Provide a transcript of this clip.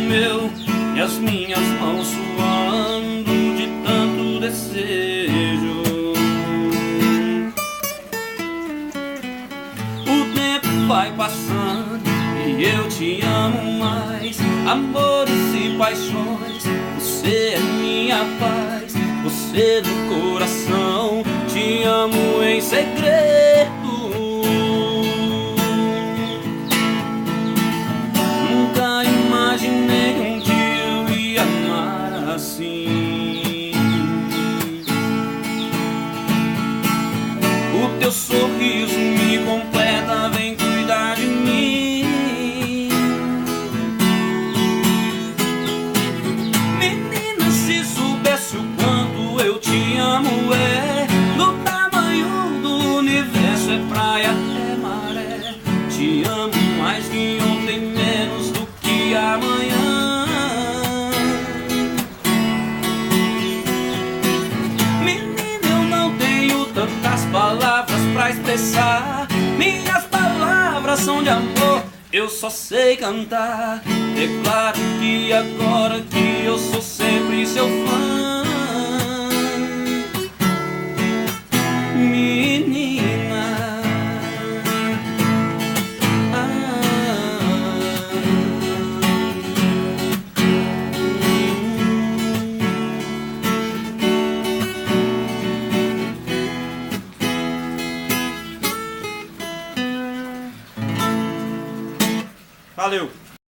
meu e as minhas mãos suando de tanto desejo. O tempo vai passando e eu te amo mais. Amores e paixões, você é minha paz, você do coração, te amo em segredo. Nunca imaginei um dia eu ia amar assim. O teu sorriso me completa, vem cuidar de mim. Menina, se soubesse o quanto eu te amo, no tamanho do universo, é praia até maré. Te amo mais que ontem, menos do que amanhã. Menina, eu não tenho tantas palavras pra expressar. Minhas palavras são de amor, eu só sei cantar. É claro que agora que eu sou sempre seu fã, menina. Valeu!